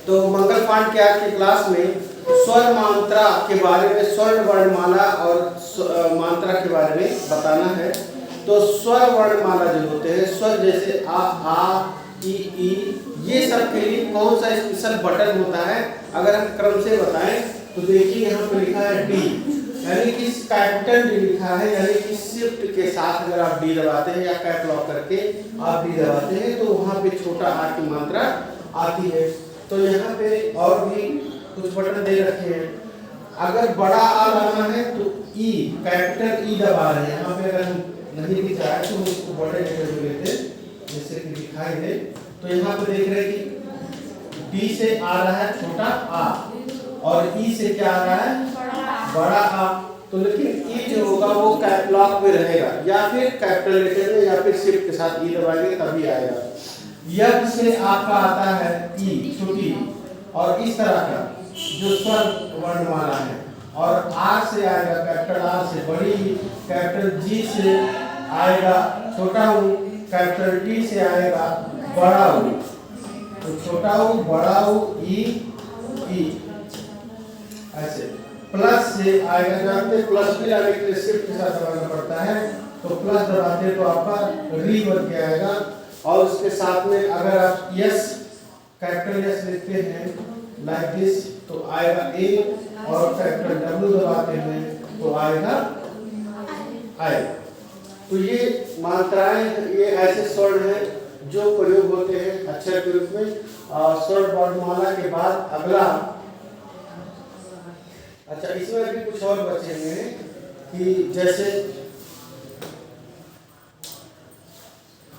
तो मंगल पांडे के आज की क्लास में स्वर मात्रा के बारे में, स्वर वर्णमाला और मात्रा के बारे में बताना है। तो स्वर वर्णमाला जो होते हैं, स्वर जैसे आ ई, ये सब के लिए कौन सा स्पेशल बटन होता है? अगर हम क्रम से बताएं तो देखिए यहाँ पर लिखा है डी, यानी कि कैपिटल डी लिखा है, यानी कि शिफ्ट के साथ अगर आप डी दबाते हैं या कैप लॉक करके आप डी दबाते हैं तो वहाँ पे छोटा आ की मात्रा आती है। तो यहाँ पे और भी कुछ बटन दे रखे हैं। अगर बड़ा आ लाना है तो ई, कैपिटल ई दबा रहे हैं। यहाँ पे अगर हम नहीं दिखा है तो हम इसको बड़े लेटर में लेते हैं, जैसे कि दिखाई दे। तो यहाँ पे देख रहे हैं कि डी से आ रहा है छोटा आ और ई से क्या आ रहा है? बड़ा आ। तो लेकिन ई जो होगा वो कैप लॉक में रहेगा या फिर कैपिटल लेटर में या फिर शिफ्ट के साथ ई दबाएंगे तभी आएगा। यह से आपका आता है ई छोटी और इस तरह का जो स्वर वर्णमाला है, और आर से आएगा कैपिटल आर से बड़ी, कैपिटल जी से आएगा छोटा ऊ, कैपिटल टी से आएगा बड़ा ऊ। तो छोटा ऊ, बड़ा ऊ, ई ऐसे। प्लस से आएगा, जानते प्लस भी आने के लिए शिफ्ट के साथ दबाना पड़ता है। तो प्लस दबाते तो आपका री बन के आएगा। और उसके साथ में अगर आप यस, कैपिटल यस लिखते हैं लाइक दिस तो आएगा ए, और कैपिटल डब्ल्यू दबाते हैं तो आएगा आई। तो ये मात्राएं, ये ऐसे स्वर हैं जो प्रयोग होते हैं अक्षर के रूप में। स्वर वर्णमाला के बाद अगला, अच्छा इसमें भी कुछ और बचे हैं कि जैसे,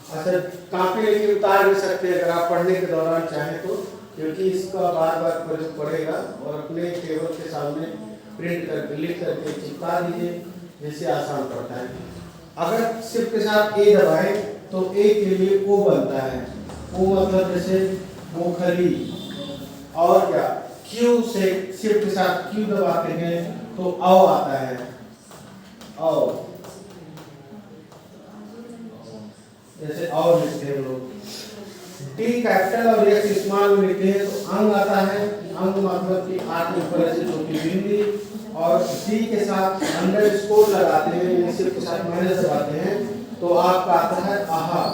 अच्छा कापी लेके उतार भी सकते हैं अगर आप पढ़ने के दौरान चाहें तो, क्योंकि इसका बार बार प्रयोग पड़ेगा। और अपने टेबल के सामने प्रिंट करके लिख करके चिपका दीजिए, जिससे आसान पड़ता है। अगर शिफ्ट के साथ ए दबाएं तो ए के लिए ओ बनता है। ओ मतलब जैसे मोखली। और क्या, क्यू से शिफ्ट के साथ क्यू दबाते हैं तो औ आता है, औ जैसे और लिखते हैं लोग। टी कैपिटल और एक्स स्मॉल में लिखते हैं तो अंग आता है। अंग मतलब कि आठ के ऊपर ऐसे छोटी बिंदी, और डी के साथ अंडरस्कोर लगाते हैं, शिफ्ट के साथ माइनस दबाते हैं तो आपका आता है आहा।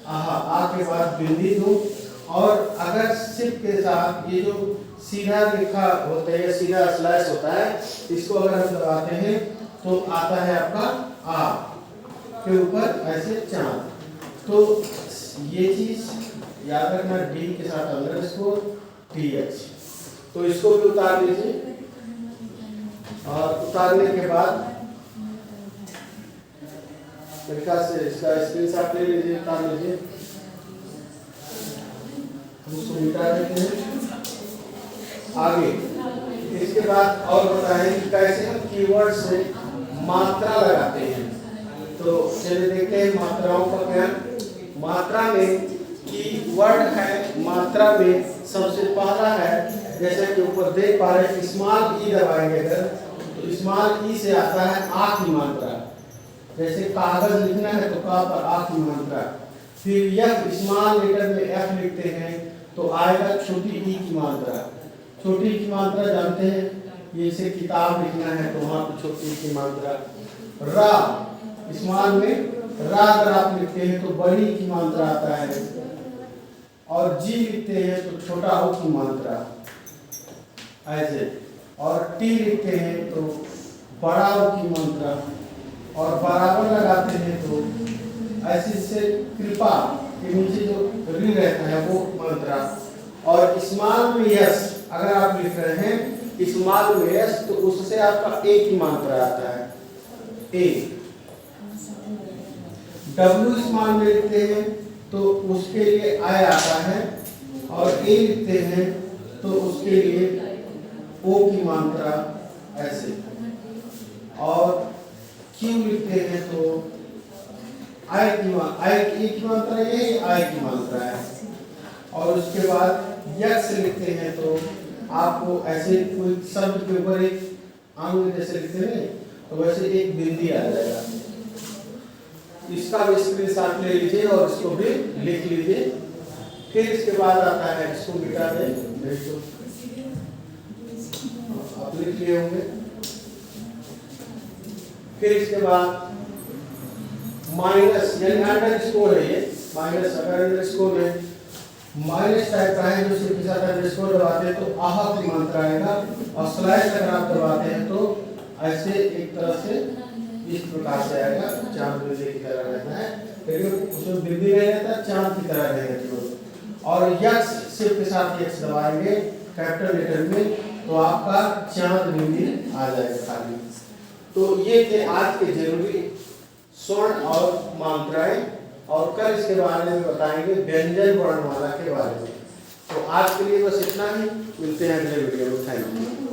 आहा, आ के बाद बिंदी दो। और अगर शिफ्ट के साथ ये जो सीधा लिखा होता है, सीधा स्लैश होता है, इसको अगर हम दबाते हैं तो आता है आपका आ के ऊपर ऐसे चांद। तो ये चीज याद रखना, डी के साथ अंडरस्कोर टी एच। तो इसको भी उतार लीजिए, और उतारने के बाद तरीका से इसका स्क्रीनशॉट ले लीजिए, उतार लीजिए। उसको मिटा देते हैं। आगे इसके बाद और बताएं कि कैसे हम कीवर्ड से मात्रा लगाते हैं। तो चलिए देखते हैं मात्राओं का क्या। मात्रा में कीवर्ड है, मात्रा में सबसे पहला है, जैसे कि ऊपर देख पा रहे हैं, स्मॉल ई दबाएंगे अगर तो स्मॉल ई से आता है आ की मात्रा। जैसे कागज लिखना है तो का पर आ की मात्रा। फिर यह स्मॉल लेटर में एफ लिखते हैं तो आएगा छोटी ई की मात्रा। छोटी की मात्रा जानते हैं, ये से किताब लिखना है तो वहाँ पर छोटी की मात्रा। रा, स्मॉल में रा अगर आप लिखते हैं तो बड़ी की मात्रा आता है, और जी लिखते हैं तो छोटा ओ की मात्रा ऐसे, और टी लिखते हैं तो बड़ा ओ की मात्रा, और बराबर लगाते हैं तो ऐसे से कृपा के नीचे जो री रहता है वो मात्रा। और स्मॉल में यस अगर आप लिख रहे हैं स्मॉल में यस तो उससे आपका ए की मात्रा आता है, ए। डब्ल्यू स्मॉल में लिखते हैं तो उसके लिए आई आता है, और ए लिखते हैं तो उसके लिए ओ की मात्रा ऐसे, और क्यू लिखते हैं तो आई की मात्रा ये आई की मात्रा है। और उसके बाद यक्स लिखते हैं तो आपको ऐसे कोई शब्द के ऊपर एक अंग जैसे लिखते हैं तो वैसे एक बिंदी आ जाएगा। इसका भी स्क्रीनशॉट ले लीजिए और इसको भी लिख लीजिए। फिर इसके बाद आता है, इसको मिटा दें, आप लिख लिए होंगे। फिर इसके बाद माइनस, यानी अंडर स्कोर है ये, माइनस अगर अंडर स्कोर है, माइनस टाइप का है जो सिर्फ के साथ अंडर स्कोर दबाते हैं तो आह की मात्रा आएगा, और स्लैश अगर आप दबाते हैं तो ऐसे एक तरह से इस प्रकार से आएगा, चांद बिंदी की तरह रहता है, लेकिन उसमें बिंदी नहीं रहता, चांद की तरह रहेगा। और यक्स सिर्फ के साथ यक्स दबाएंगे कैपिटल लेटर में तो आपका चांद बिंदी आ जाएगा खाली। तो ये थे आज के जरूरी स्वर्ण और मात्राएं, और कल इसके बारे में बताएंगे व्यंजन वर्णमाला के बारे में। तो आज के लिए बस इतना ही, मिलते हैं अगले वीडियो में। Thank you.